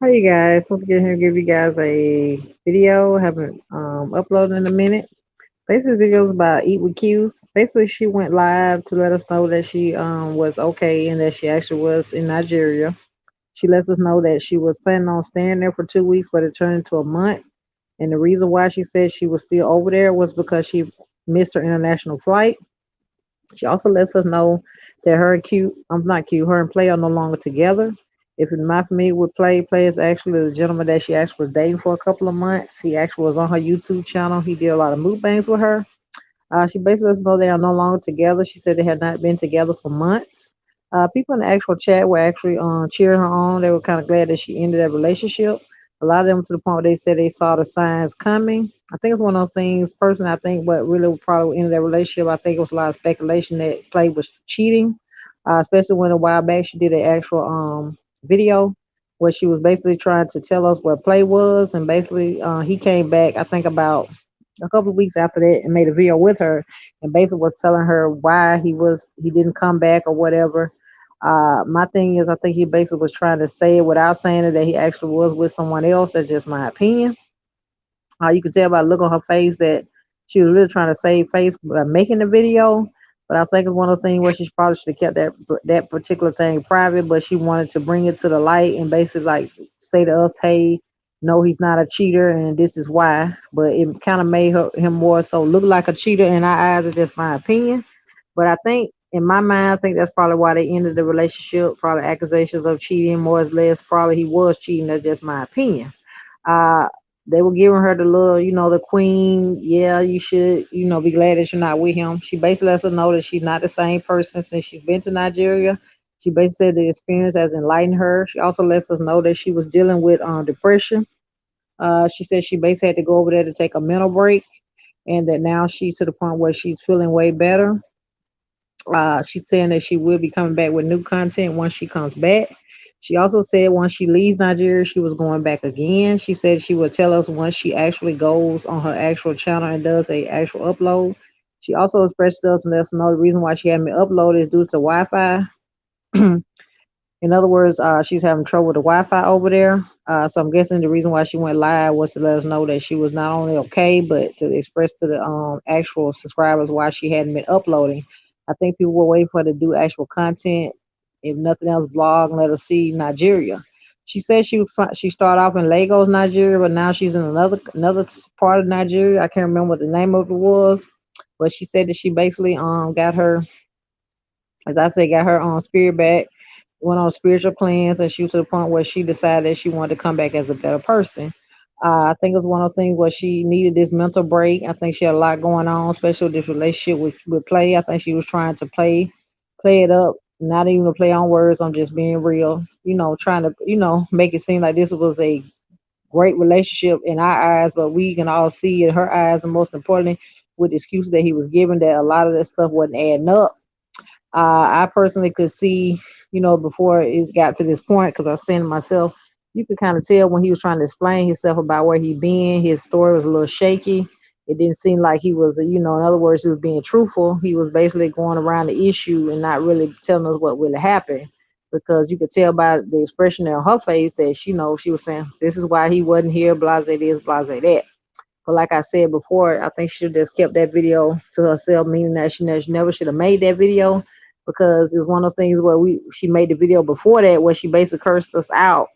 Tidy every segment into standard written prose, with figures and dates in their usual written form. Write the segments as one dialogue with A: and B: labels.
A: Hi, you guys. Once again, here to give you guys a video. Haven't uploaded in a minute. Basically, the video is about Eat with Q. Basically, she went live to let us know that she was okay and that she actually was in Nigeria. She lets us know that she was planning on staying there for 2 weeks, but it turned into a month. And the reason why she said she was still over there was because she missed her international flight. She also lets us know that her and Q, I'm not Q, her and Play are no longer together. If you're not familiar with Play, Play is actually the gentleman that she actually was dating for a couple of months. He actually was on her YouTube channel. He did a lot of mukbangs with her. She basically lets us know they are no longer together. She said they had not been together for months. People in the actual chat were actually cheering her on. They were kind of glad that she ended that relationship. A lot of them to the point where they said they saw the signs coming. I think it's one of those things. Personally, I think what really probably ended that relationship. I think it was a lot of speculation that Play was cheating, especially when a while back she did an actual video where she was basically trying to tell us where Play was, and basically he came back. I think about a couple of weeks after that and made a video with her and basically was telling her why he didn't come back or whatever. My thing is, I think he basically was trying to say it without saying it that he actually was with someone else. That's just my opinion. You could tell by the look on her face that she was really trying to save face by making the video. But I think it's one of those things where she probably should have kept that particular thing private, but she wanted to bring it to the light and basically like say to us, "Hey, no, he's not a cheater, and this is why." But it kind of made him more so look like a cheater in our eyes. It's just my opinion. But I think in my mind, I think that's probably why they ended the relationship. Probably accusations of cheating, more or less. Probably he was cheating. That's just my opinion. Uh, they were giving her the little, the queen. Yeah, you should, be glad that you're not with him. She basically lets us know that she's not the same person since she's been to Nigeria. She basically said the experience has enlightened her. She also lets us know that she was dealing with depression. She said she basically had to go over there to take a mental break, and that now she's to the point where she's feeling way better. She's saying that she will be coming back with new content once she comes back. She also said once she leaves Nigeria, she was going back again. She said she will tell us once she actually goes on her actual channel and does a actual upload. She also expressed to us and let us know the reason why she hadn't been uploaded is due to Wi-Fi. In other words, she's having trouble with the Wi-Fi over there. So I'm guessing the reason why she went live was to let us know that she was not only okay, but to express to the actual subscribers why she hadn't been uploading. I think people were waiting for her to do actual content, if nothing else, blog and let us see Nigeria. She said she started off in Lagos, Nigeria, but now she's in another part of Nigeria. I can't remember what the name of it was, but she said that she basically got her, as I said, got her spirit back, went on spiritual plans, and she was to the point where she decided that she wanted to come back as a better person. I think it was one of those things where she needed this mental break. I think she had a lot going on, especially with this relationship with Play. I think she was trying to play it up, not even to play on words. I'm just being real, trying to, make it seem like this was a great relationship in our eyes, but we can all see in her eyes, and most importantly, with the excuse that he was giving, that a lot of that stuff wasn't adding up. I personally could see, before it got to this point, because I seen it myself, you could kind of tell when he was trying to explain himself about where he been, his story was a little shaky. It didn't seem like he was, in other words, he was being truthful. He was basically going around the issue and not really telling us what really happened. Because you could tell by the expression on her face that she was saying, this is why he wasn't here, blase this, blase that. But like I said before, I think she should have just kept that video to herself, meaning that she never should have made that video, because it's one of those things where she made the video before that where she basically cursed us out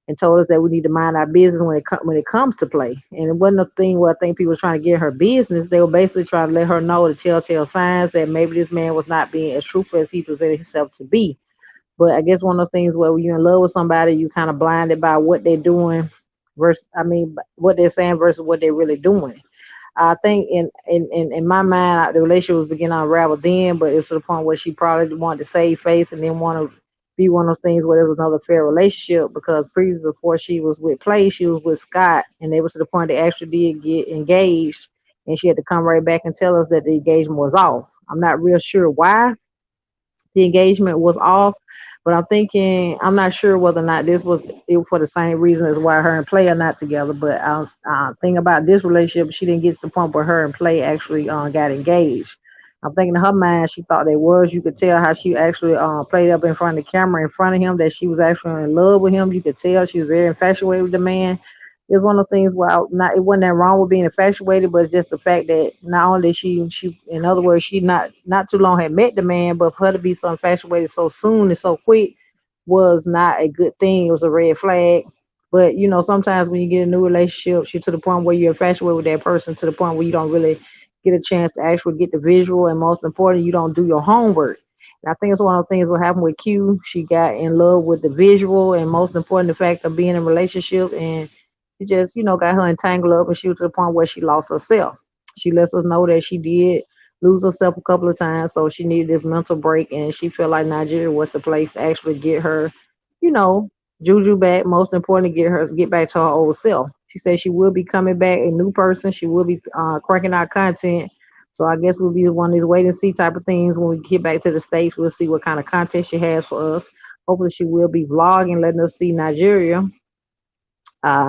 A: and told us that we need to mind our business when it comes to Play. And it wasn't a thing where I think people were trying to get her business. They were basically trying to let her know the telltale signs that maybe this man was not being as truthful as he presented himself to be. But I guess one of those things where when you're in love with somebody, you kind of blinded by what they're doing versus, what they're saying versus what they're really doing. I think in my mind, the relationship was beginning to unravel then, but it's to the point where she probably wanted to save face and then want to be one of those things where there's another fair relationship, because previously before she was with Play, she was with Scott, and they were to the point they actually did get engaged, and she had to come right back and tell us that the engagement was off. I'm not real sure why the engagement was off. But I'm not sure whether or not this was it for the same reason as why her and Play are not together. But thing about this relationship, she didn't get to the point where her and Play actually got engaged. I'm thinking in her mind, she thought they was. You could tell how she actually played up in front of the camera in front of him that she was actually in love with him. You could tell she was very infatuated with the man. It's one of those things where not it wasn't that wrong with being infatuated, but it's just the fact that not only she in other words she not too long had met the man, but for her to be so infatuated so soon and so quick was not a good thing. It was a red flag. But sometimes when you get a new relationship, you're to the point where you're infatuated with that person to the point where you don't really get a chance to actually get the visual, and most important, you don't do your homework. And I think it's one of the things what happened with Q. She got in love with the visual, and most important, the fact of being in a relationship, and it just got her entangled up, and she was to the point where she lost herself. She lets us know that she did lose herself a couple of times, so she needed this mental break, and she felt like Nigeria was the place to actually get her, you know, juju back. Most importantly, get back to her old self. She said she will be coming back a new person. She will be cranking out content. So I guess we'll be one of these wait and see type of things when we get back to the States. We'll see what kind of content she has for us. Hopefully, she will be vlogging, letting us see Nigeria.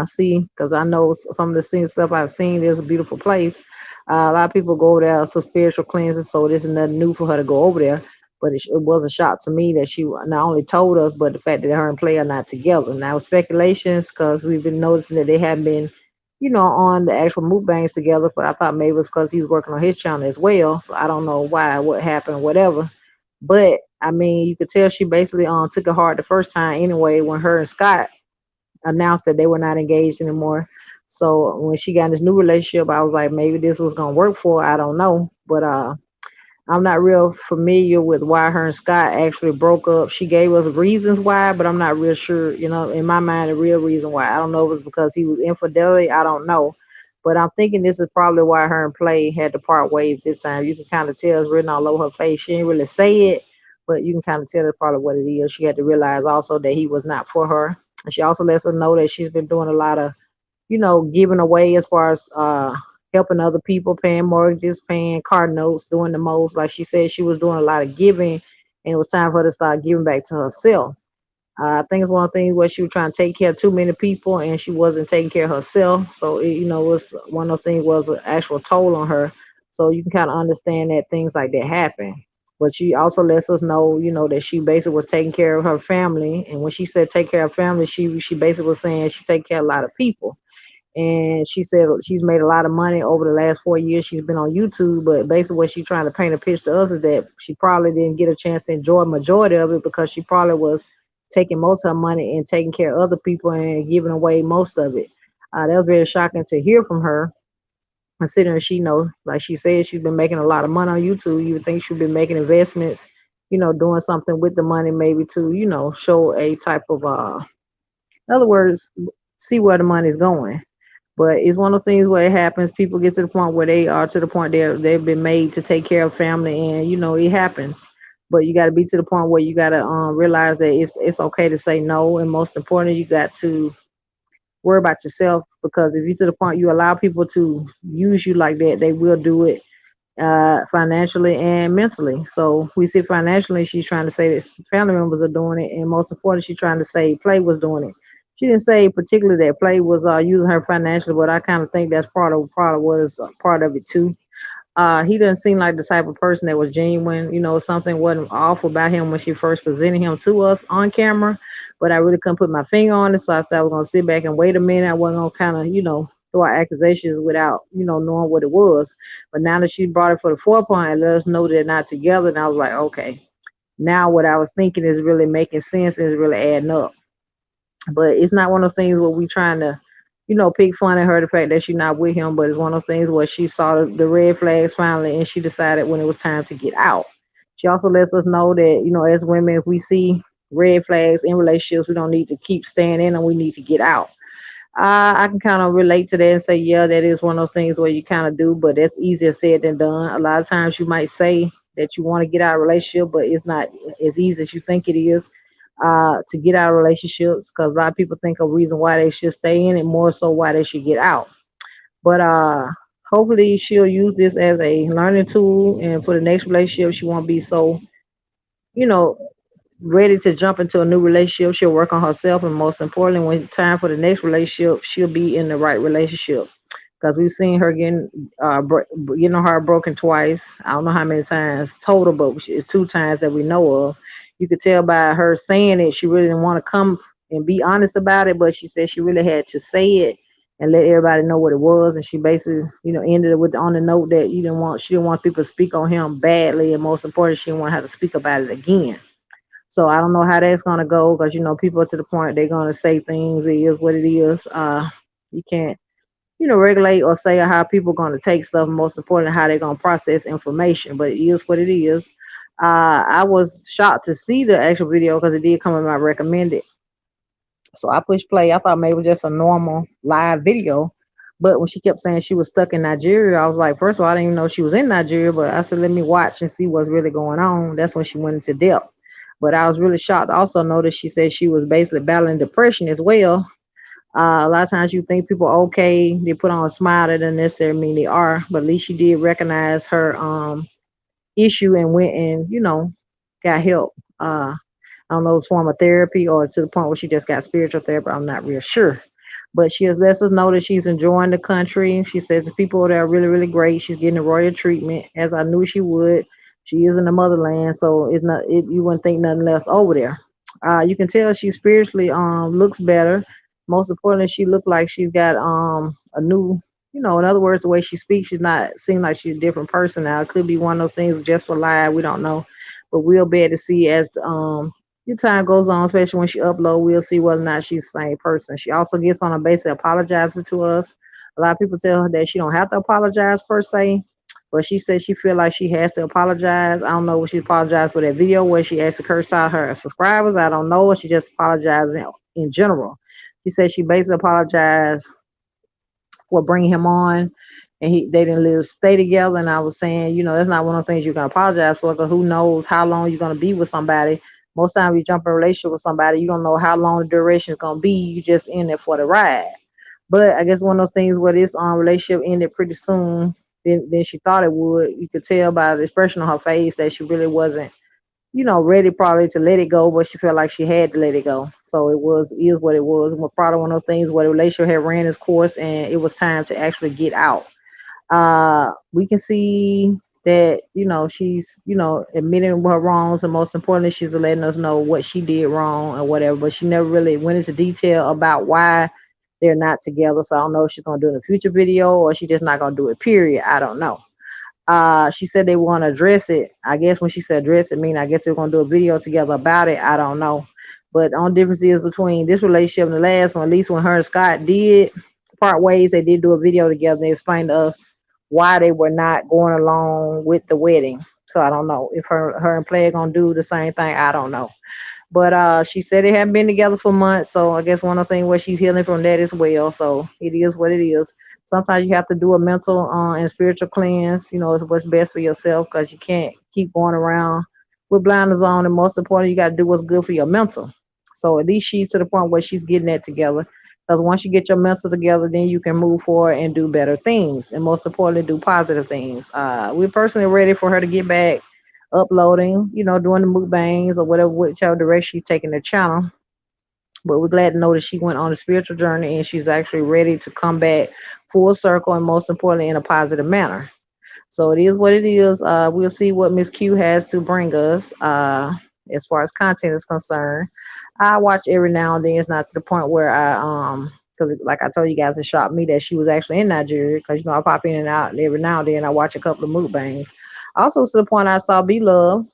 A: See, because I know some of the scene stuff I've seen is a beautiful place. A lot of people go there for spiritual cleansing, so this is nothing new for her to go over there. But it was a shock to me that she not only told us, but the fact that her and Play are not together. Now, speculations, because we've been noticing that they haven't been, on the actual mukbangs together. But I thought maybe it was because he was working on his channel as well. So I don't know why, what happened, whatever. But I mean, you could tell she basically took it hard the first time anyway when her and Scott announced that they were not engaged anymore. So when she got in this new relationship, I was like, maybe this was gonna work for her. I don't know, but I'm not real familiar with why her and Scott actually broke up. She gave us reasons why, but I'm not real sure. In my mind, the real reason why. I don't know if it's because he was infidelity. I don't know. But I'm thinking this is probably why her and Play had to part ways this time. You can kind of tell it's written all over her face. She didn't really say it, but you can kind of tell it's probably what it is. She had to realize also that he was not for her. And she also lets us know that she's been doing a lot of, giving away as far as helping other people, paying mortgages, paying car notes, doing the most. Like she said, she was doing a lot of giving, and it was time for her to start giving back to herself. I think it's one of the things where she was trying to take care of too many people, and she wasn't taking care of herself. So it was one of those things was an actual toll on her. So you can kind of understand that things like that happen. But she also lets us know, that she basically was taking care of her family. And when she said take care of family, she basically was saying she take care of a lot of people. And she said she's made a lot of money over the last 4 years she's been on YouTube. But basically, what she's trying to paint a picture to us is that she probably didn't get a chance to enjoy a majority of it because she probably was taking most of her money and taking care of other people and giving away most of it. That was very shocking to hear from her, considering she like she said, she's been making a lot of money on YouTube. You would think she'd be making investments, doing something with the money maybe to, show a type of in other words, see where the money's going. But it's one of the things where it happens. People get to the point where they are to the point they've been made to take care of family, and it happens. But you got to be to the point where you got to realize that it's okay to say no, and most importantly, you got to worry about yourself because if you to the point you allow people to use you like that, they will do it financially and mentally. So we see financially, she's trying to say that family members are doing it, and most importantly, she's trying to say Play was doing it. She didn't say particularly that Play was using her financially, but I kind of think that's part of what is part of it too. He doesn't seem like the type of person that was genuine. Something wasn't off about him when she first presented him to us on camera, but I really couldn't put my finger on it. So I said I was gonna sit back and wait a minute. I wasn't gonna kind of, throw out accusations without, knowing what it was. But now that she brought it for the forefront and let us know they're not together, and I was like, okay, now what I was thinking is really making sense and is really adding up. But it's not one of those things where we trying to, pick fun at her the fact that she's not with him. But it's one of those things where she saw the red flags finally, and she decided when it was time to get out. She also lets us know that as women, if we see red flags in relationships, we don't need to keep staying in, and we need to get out. I can kind of relate to that and say, yeah, that is one of those things where you kind of do, but that's easier said than done. A lot of times you might say that you want to get out of a relationship, but it's not as easy as you think it is to get out of relationships because a lot of people think a reason why they should stay in it more so why they should get out. But hopefully she'll use this as a learning tool, and for the next relationship, she won't be so, you know, ready to jump into a new relationship. She'll work on herself, and most importantly, when it's time for the next relationship, she'll be in the right relationship. because we've seen her getting her heart broken twice. I don't know how many times total, but it's two times that we know of. You could tell by her saying it, she really didn't want to come and be honest about it, but she said she really had to say it and let everybody know what it was. And she basically, ended it with on the note that she didn't want people to speak on him badly, and most important, she didn't want to have to speak about it again. So I don't know how that's gonna go because people are to the point they're gonna say things. It is what it is. You can't regulate or say how people going to take stuff. Most importantly, how they're going to process information. But it is what it is. I was shocked to see the actual video because it did come in my recommended. So I pushed play. I thought maybe it was just a normal live video. But when she kept saying she was stuck in Nigeria, I was like, first of all, I didn't even know she was in Nigeria. But I said, let me watch and see what's really going on. That's when she went into depth. But I was really shocked. I also noticed she said she was basically battling depression as well. A lot of times you think people are okay, they put on a smile, that doesn't necessarily mean they are. But at least she did recognize her issue and went and got help. I don't know if it's form of therapy or to the point where she just got spiritual therapy. I'm not real sure. But she has lets us know that she's enjoying the country. She says the people there are really, really great. She's getting the royal treatment, as I knew she would. She is in the motherland, so it's not you wouldn't think nothing less over there. You can tell she spiritually looks better. Most importantly, she looked like she's got a new, in other words, the way she speaks, she's not seem like she's a different person now. It could be one of those things just for live, we don't know. But we'll be able to see as your time goes on, especially when she upload, we'll see whether or not she's the same person. She also gets on a basically apologizing to us. A lot of people tell her that she don't have to apologize per se, but she says she feel like she has to apologize. I don't know what she apologized for that video where she actually cursed out her subscribers. I don't know, or she just apologized in general. She said she basically apologized for bringing him on, and they didn't live stay together. And I was saying, that's not one of the things you can apologize for, because who knows how long you're gonna be with somebody. Most times you jump in a relationship with somebody, you don't know how long the duration is gonna be. You just in it for the ride. But I guess one of those things where this relationship ended pretty soon than she thought it would. You could tell by the expression on her face that she really wasn't ready probably to let it go, but she felt like she had to let it go. So is what it was. And probably one of those things where the relationship had ran its course and it was time to actually get out. We can see that, she's, admitting her wrongs, and most importantly, she's letting us know what she did wrong or whatever, but she never really went into detail about why they're not together. So I don't know if she's gonna do it in a future video or she just not gonna do it, period. I don't know. She said they want to address it. I guess when she said address it, mean I guess they're gonna do a video together about it. I don't know. But the only difference is between this relationship and the last one, at least when her and Scott did part ways, they did do a video together. And they explained to us why they were not going along with the wedding. So I don't know if her and Play are gonna do the same thing. I don't know. But she said they haven't been together for months, so I guess one of the things where she's healing from that as well. So it is what it is. Sometimes you have to do a mental and spiritual cleanse. It's what's best for yourself, because you can't keep going around with blinders on. And most importantly, you got to do what's good for your mental. So at least she's to the point where she's getting that together. Because once you get your mental together, then you can move forward and do better things, and most importantly, do positive things. We're personally ready for her to get back uploading, doing the mukbangs or whatever, whichever direction she's taking the channel. But we're glad to know that she went on a spiritual journey and she's actually ready to come back full circle, and most importantly, in a positive manner. So it is what it is. We'll see what Miss Q has to bring us as far as content is concerned. I watch every now and then. It's not to the point where because like I told you guys, it shocked me that she was actually in Nigeria, because I pop in and out, and every now and then I watch a couple of mukbangs. Also to the point I saw B Love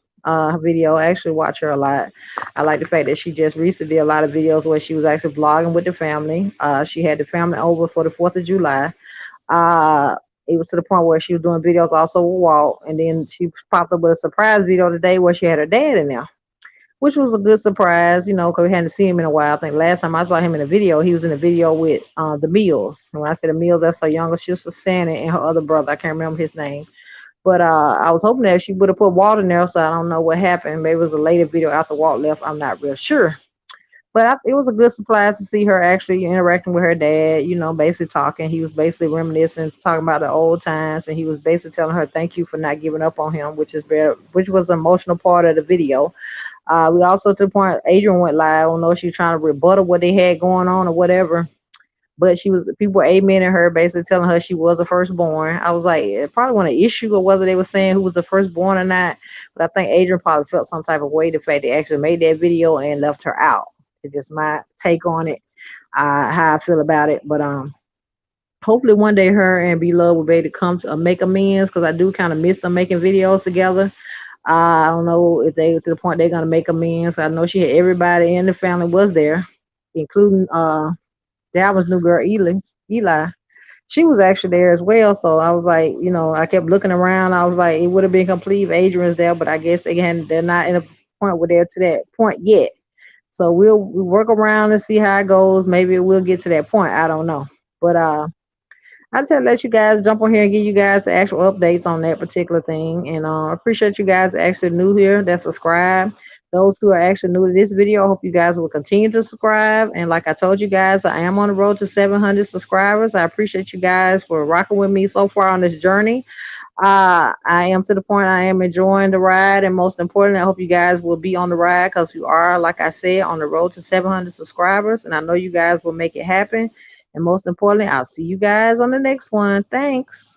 A: video. I actually watch her a lot. I like the fact that she just recently did a lot of videos where she was actually vlogging with the family. She had the family over for the 4th of July. It was to the point where she was doing videos also with Walt, and then she popped up with a surprise video today where she had her dad in there, which was a good surprise, because we hadn't seen him in a while. I think last time I saw him in a video, he was in a video with the Mills. And when I say the Mills, that's her younger sister, Shannon, and her other brother. I can't remember his name. But I was hoping that she would have put Walt in there, so I don't know what happened. Maybe it was a later video after Walt left. I'm not real sure. But it was a good surprise to see her actually interacting with her dad, basically talking. He was basically reminiscing, talking about the old times, and he was basically telling her thank you for not giving up on him, which was an emotional part of the video. We also, to the point Adrian went live. I don't know if she was trying to rebuttal what they had going on or whatever. But she was people were amening her, basically telling her she was the firstborn. I was like, it probably wasn't an issue of whether they were saying who was the firstborn or not. But I think Adrian probably felt some type of way the fact they actually made that video and left her out. It's just my take on it, how I feel about it. But hopefully one day her and Beloved will be able to come to make amends because I do kind of miss them making videos together. I don't know if they to the point they're gonna make amends. I know she had everybody in the family was there, including Dalvin's new girl Eli. She was actually there as well. So I was like, I kept looking around. I was like, it would have been complete if Adrian's there, but I guess they're not in a point where they're to that point yet. So we'll work around and see how it goes. Maybe we'll get to that point. I don't know. But I tell let you guys jump on here and give you guys the actual updates on that particular thing. And I appreciate you guys actually new here that subscribe. Those who are actually new to this video, I hope you guys will continue to subscribe. And like I told you guys, I am on the road to 700 subscribers. I appreciate you guys for rocking with me so far on this journey. I am to the point I am enjoying the ride, and most importantly, I hope you guys will be on the ride because we are, like I said, on the road to 700 subscribers, and I know you guys will make it happen. And most importantly, I'll see you guys on the next one. Thanks.